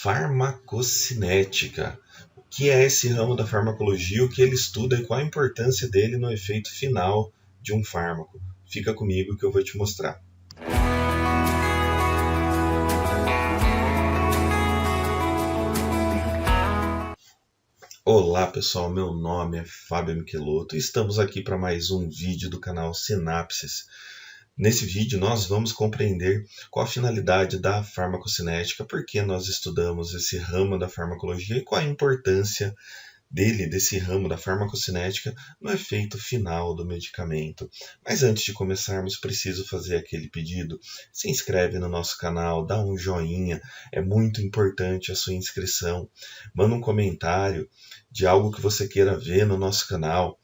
farmacocinética. O que é esse ramo da farmacologia, o que ele estuda e qual a importância dele no efeito final de um fármaco? Fica comigo que eu vou te mostrar. Olá pessoal, meu nome é Fábio Michelotto e estamos aqui para mais um vídeo do canal Sinapses. Nesse vídeo nós vamos compreender qual a finalidade da farmacocinética, por que nós estudamos esse ramo da farmacologia e qual a importância desse ramo da farmacocinética no efeito final do medicamento. Mas antes de começarmos, preciso fazer aquele pedido. Se inscreve no nosso canal, dá um joinha, é muito importante a sua inscrição. Manda um comentário de algo que você queira ver no nosso canal.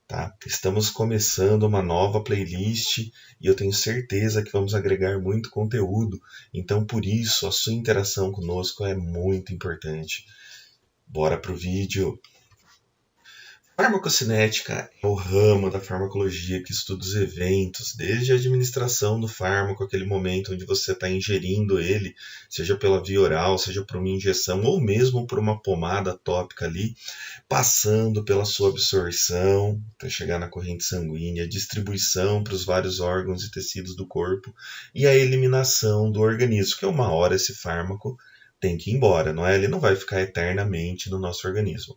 Tá? Estamos começando uma nova playlist e eu tenho certeza que vamos agregar muito conteúdo. Então, por isso, a sua interação conosco é muito importante. Bora pro vídeo! Farmacocinética é o ramo da farmacologia que estuda os eventos, desde a administração do fármaco, aquele momento onde você está ingerindo ele, seja pela via oral, seja por uma injeção ou mesmo por uma pomada tópica ali, passando pela sua absorção, até chegar na corrente sanguínea, distribuição para os vários órgãos e tecidos do corpo e a eliminação do organismo, que uma hora esse fármaco tem que ir embora, não é? Ele não vai ficar eternamente no nosso organismo.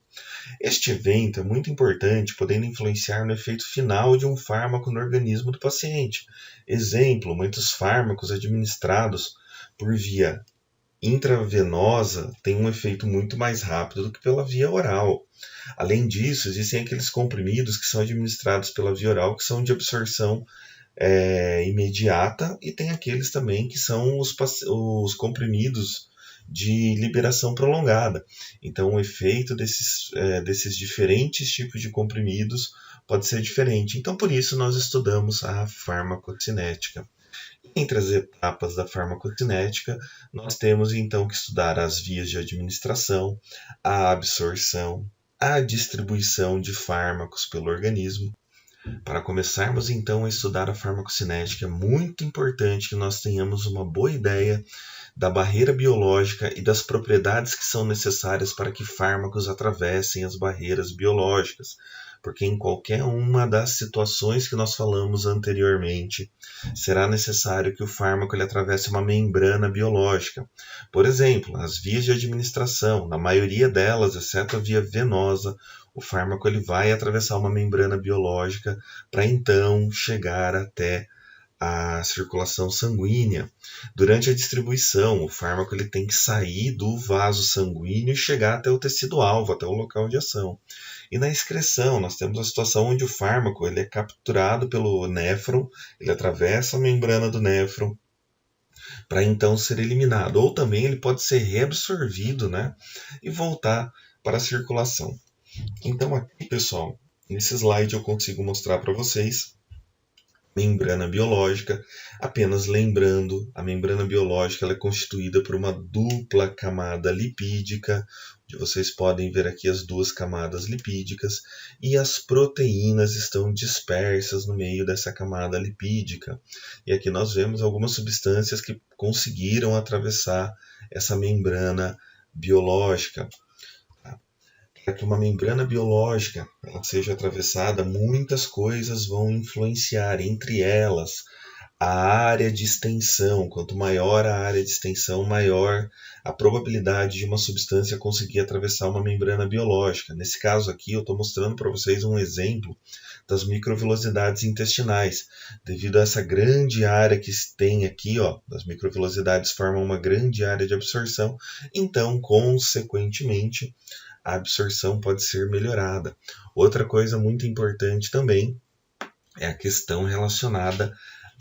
Este evento é muito importante, podendo influenciar no efeito final de um fármaco no organismo do paciente. Exemplo, muitos fármacos administrados por via intravenosa têm um efeito muito mais rápido do que pela via oral. Além disso, existem aqueles comprimidos que são administrados pela via oral, que são de absorção imediata, e tem aqueles também que são os comprimidos de liberação prolongada. Então, o efeito desses diferentes tipos de comprimidos pode ser diferente. Então, por isso, nós estudamos a farmacocinética. Entre as etapas da farmacocinética, nós temos então que estudar as vias de administração, a absorção, a distribuição de fármacos pelo organismo. Para começarmos então a estudar a farmacocinética, é muito importante que nós tenhamos uma boa ideia da barreira biológica e das propriedades que são necessárias para que fármacos atravessem as barreiras biológicas, porque em qualquer uma das situações que nós falamos anteriormente, será necessário que o fármaco ele atravesse uma membrana biológica. Por exemplo, as vias de administração, na maioria delas, exceto a via venosa, o fármaco ele vai atravessar uma membrana biológica para então chegar até a circulação sanguínea. Durante a distribuição, o fármaco ele tem que sair do vaso sanguíneo e chegar até o tecido-alvo, até o local de ação. E na excreção, nós temos a situação onde o fármaco ele é capturado pelo néfron, ele atravessa a membrana do néfron para então ser eliminado. Ou também ele pode ser reabsorvido, né, e voltar para a circulação. Então aqui, pessoal, nesse slide eu consigo mostrar para vocês membrana biológica, apenas lembrando, a membrana biológica ela é constituída por uma dupla camada lipídica, onde vocês podem ver aqui as duas camadas lipídicas, e as proteínas estão dispersas no meio dessa camada lipídica. E aqui nós vemos algumas substâncias que conseguiram atravessar essa membrana biológica. Para que uma membrana biológica ela seja atravessada, muitas coisas vão influenciar, entre elas a área de extensão. Quanto maior a área de extensão, maior a probabilidade de uma substância conseguir atravessar uma membrana biológica. Nesse caso aqui, eu estou mostrando para vocês um exemplo das microvilosidades intestinais. Devido a essa grande área que tem aqui, as microvilosidades formam uma grande área de absorção, então, consequentemente, a absorção pode ser melhorada. Outra coisa muito importante também é a questão relacionada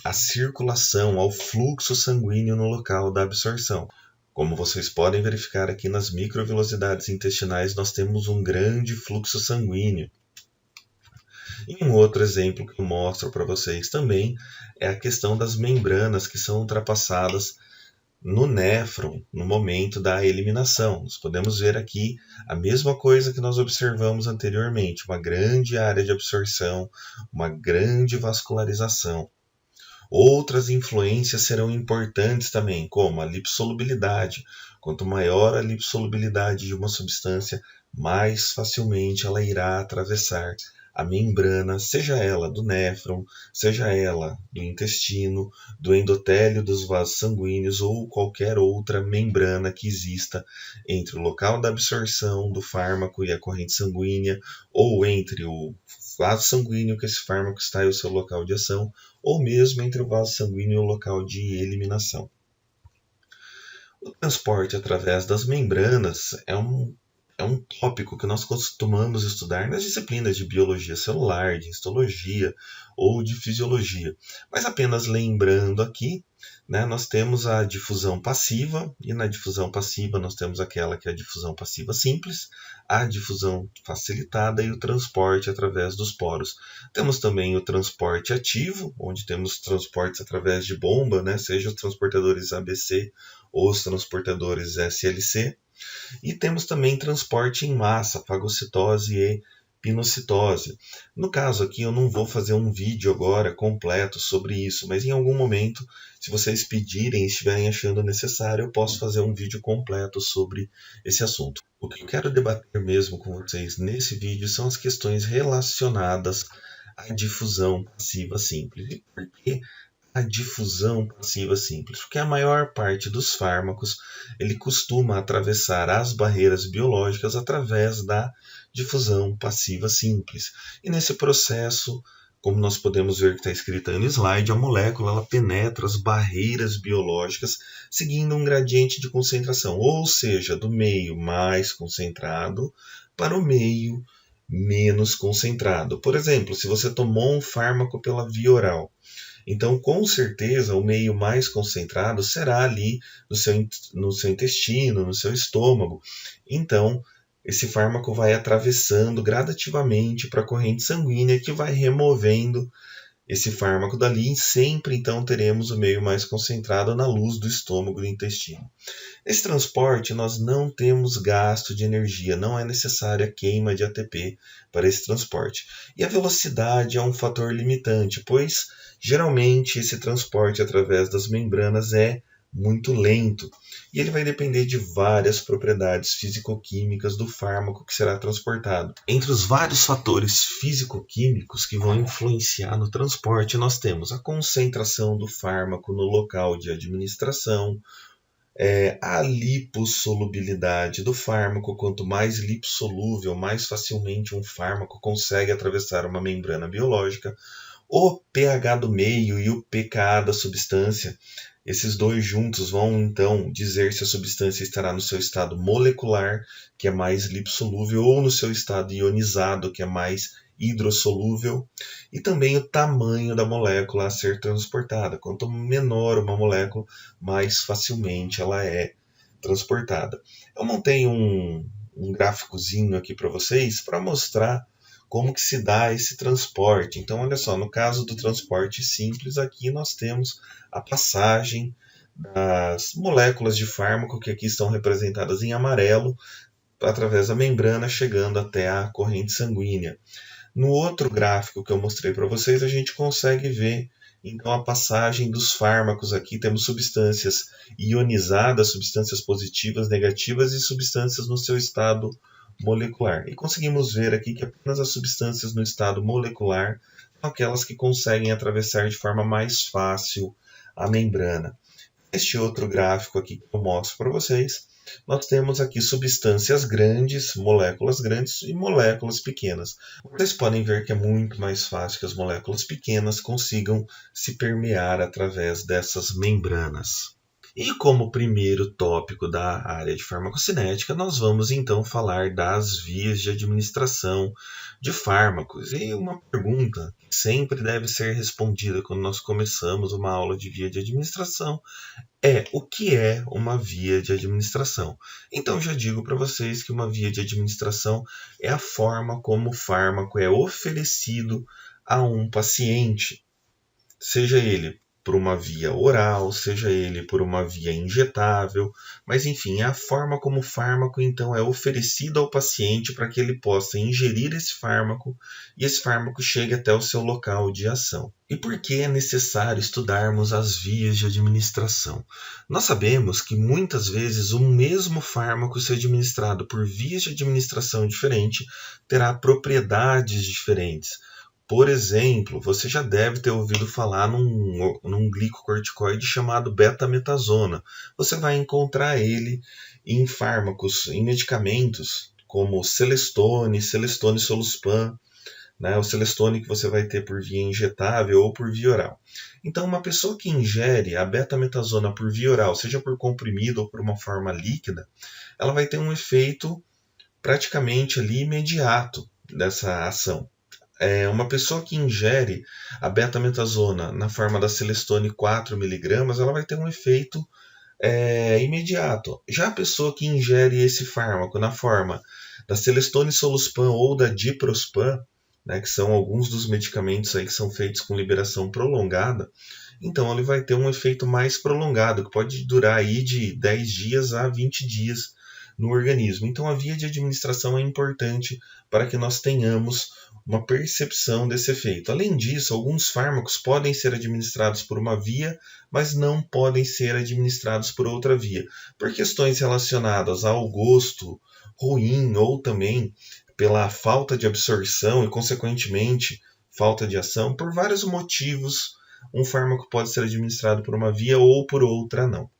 à circulação, ao fluxo sanguíneo no local da absorção. Como vocês podem verificar aqui nas microvilosidades intestinais, nós temos um grande fluxo sanguíneo. E um outro exemplo que eu mostro para vocês também é a questão das membranas que são ultrapassadas no néfron, no momento da eliminação. Nós podemos ver aqui a mesma coisa que nós observamos anteriormente, uma grande área de absorção, uma grande vascularização. Outras influências serão importantes também, como a lipossolubilidade. Quanto maior a lipossolubilidade de uma substância, mais facilmente ela irá atravessar a membrana, seja ela do néfron, seja ela do intestino, do endotélio dos vasos sanguíneos ou qualquer outra membrana que exista entre o local da absorção do fármaco e a corrente sanguínea, ou entre o vaso sanguíneo que esse fármaco está e o seu local de ação, ou mesmo entre o vaso sanguíneo e o local de eliminação. O transporte através das membranas é um tópico que nós costumamos estudar nas disciplinas de biologia celular, de histologia ou de fisiologia. Mas apenas lembrando aqui, nós temos a difusão passiva, e na difusão passiva nós temos aquela que é a difusão passiva simples, a difusão facilitada e o transporte através dos poros. Temos também o transporte ativo, onde temos transportes através de bomba, seja os transportadores ABC ou os transportadores SLC. E temos também transporte em massa, fagocitose e pinocitose. No caso aqui eu não vou fazer um vídeo agora completo sobre isso, mas em algum momento, se vocês pedirem e estiverem achando necessário, eu posso fazer um vídeo completo sobre esse assunto. O que eu quero debater mesmo com vocês nesse vídeo são as questões relacionadas à difusão passiva simples. E por que a difusão passiva simples? Porque a maior parte dos fármacos ele costuma atravessar as barreiras biológicas através da difusão passiva simples. E nesse processo, como nós podemos ver que está escrito aí no slide, a molécula ela penetra as barreiras biológicas seguindo um gradiente de concentração, ou seja, do meio mais concentrado para o meio menos concentrado. Por exemplo, se você tomou um fármaco pela via oral, então, com certeza, o meio mais concentrado será ali no seu intestino, no seu estômago. Então, esse fármaco vai atravessando gradativamente para a corrente sanguínea que vai removendo esse fármaco dali e sempre, então, teremos o meio mais concentrado na luz do estômago e do intestino. Nesse transporte, nós não temos gasto de energia, não é necessária queima de ATP para esse transporte. E a velocidade é um fator limitante, pois geralmente esse transporte através das membranas é muito lento e ele vai depender de várias propriedades físico-químicas do fármaco que será transportado. Entre os vários fatores físico-químicos que vão influenciar no transporte, nós temos a concentração do fármaco no local de administração, a lipossolubilidade do fármaco. Quanto mais lipossolúvel, mais facilmente um fármaco consegue atravessar uma membrana biológica. O pH do meio e o pKa da substância, esses dois juntos vão então dizer se a substância estará no seu estado molecular, que é mais lipossolúvel, ou no seu estado ionizado, que é mais hidrossolúvel, e também o tamanho da molécula a ser transportada. Quanto menor uma molécula, mais facilmente ela é transportada. Eu montei um gráficozinho aqui para vocês para mostrar como que se dá esse transporte. Então, olha só, no caso do transporte simples, aqui nós temos a passagem das moléculas de fármaco, que aqui estão representadas em amarelo, através da membrana, chegando até a corrente sanguínea. No outro gráfico que eu mostrei para vocês, a gente consegue ver então a passagem dos fármacos. Aqui temos substâncias ionizadas, substâncias positivas, negativas e substâncias no seu estado molecular. E conseguimos ver aqui que apenas as substâncias no estado molecular são aquelas que conseguem atravessar de forma mais fácil a membrana. Este outro gráfico aqui que eu mostro para vocês, nós temos aqui substâncias grandes, moléculas grandes e moléculas pequenas. Vocês podem ver que é muito mais fácil que as moléculas pequenas consigam se permear através dessas membranas. E como primeiro tópico da área de farmacocinética, nós vamos então falar das vias de administração de fármacos. E uma pergunta que sempre deve ser respondida quando nós começamos uma aula de via de administração é: o que é uma via de administração? Então já digo para vocês que uma via de administração é a forma como o fármaco é oferecido a um paciente, seja ele por uma via oral, seja ele por uma via injetável, mas enfim, é a forma como o fármaco então é oferecido ao paciente para que ele possa ingerir esse fármaco e esse fármaco chegue até o seu local de ação. E por que é necessário estudarmos as vias de administração? Nós sabemos que muitas vezes o mesmo fármaco, se administrado por vias de administração diferentes, terá propriedades diferentes. Por exemplo, você já deve ter ouvido falar num glicocorticoide chamado betametasona. Você vai encontrar ele em fármacos, em medicamentos como Celestone, Celestone Soluspan, né? O Celestone que você vai ter por via injetável ou por via oral. Então, uma pessoa que ingere a betametasona por via oral, seja por comprimido ou por uma forma líquida, ela vai ter um efeito praticamente ali imediato dessa ação. Uma pessoa que ingere a betametasona na forma da Celestone 4 mg, ela vai ter um efeito imediato. Já a pessoa que ingere esse fármaco na forma da Celestone Soluspan ou da Diprospan, né, que são alguns dos medicamentos aí que são feitos com liberação prolongada, então ele vai ter um efeito mais prolongado, que pode durar aí de 10 dias a 20 dias no organismo. Então a via de administração é importante para que nós tenhamos uma percepção desse efeito. Além disso, alguns fármacos podem ser administrados por uma via, mas não podem ser administrados por outra via, por questões relacionadas ao gosto ruim ou também pela falta de absorção e, consequentemente, falta de ação. Por vários motivos, um fármaco pode ser administrado por uma via ou por outra não.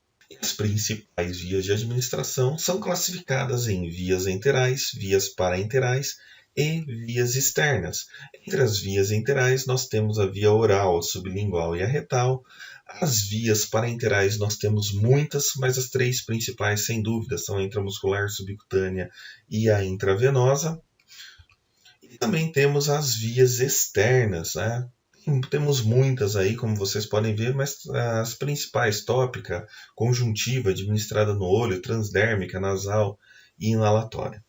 As principais vias de administração são classificadas em vias enterais, vias parenterais e vias externas. Entre as vias enterais, nós temos a via oral, a sublingual e a retal. As vias parenterais nós temos muitas, mas as três principais, sem dúvida, são a intramuscular, subcutânea e a intravenosa. E também temos as vias externas, né? Temos muitas aí, como vocês podem ver, mas as principais, tópica, conjuntiva, administrada no olho, transdérmica, nasal e inalatória.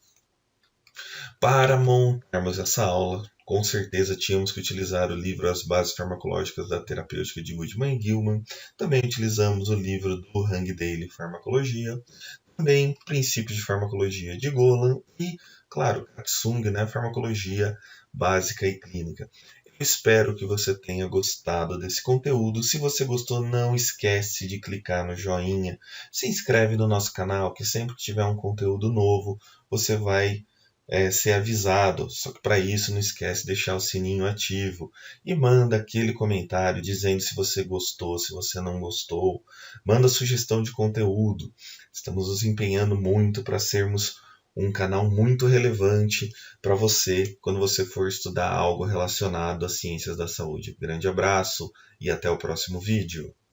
Para montarmos essa aula, com certeza tínhamos que utilizar o livro As Bases Farmacológicas da Terapêutica de Goodman e Gilman. Também utilizamos o livro do Hang Daily Farmacologia. Também Princípios de Farmacologia de Golan e, claro, Katsung, né, Farmacologia Básica e Clínica. Eu espero que você tenha gostado desse conteúdo. Se você gostou, não esquece de clicar no joinha. Se inscreve no nosso canal, que sempre que tiver um conteúdo novo, você vai ser avisado. Só que para isso não esquece de deixar o sininho ativo e manda aquele comentário dizendo se você gostou, se você não gostou. Manda sugestão de conteúdo. Estamos nos empenhando muito para sermos um canal muito relevante para você quando você for estudar algo relacionado às ciências da saúde. Grande abraço e até o próximo vídeo.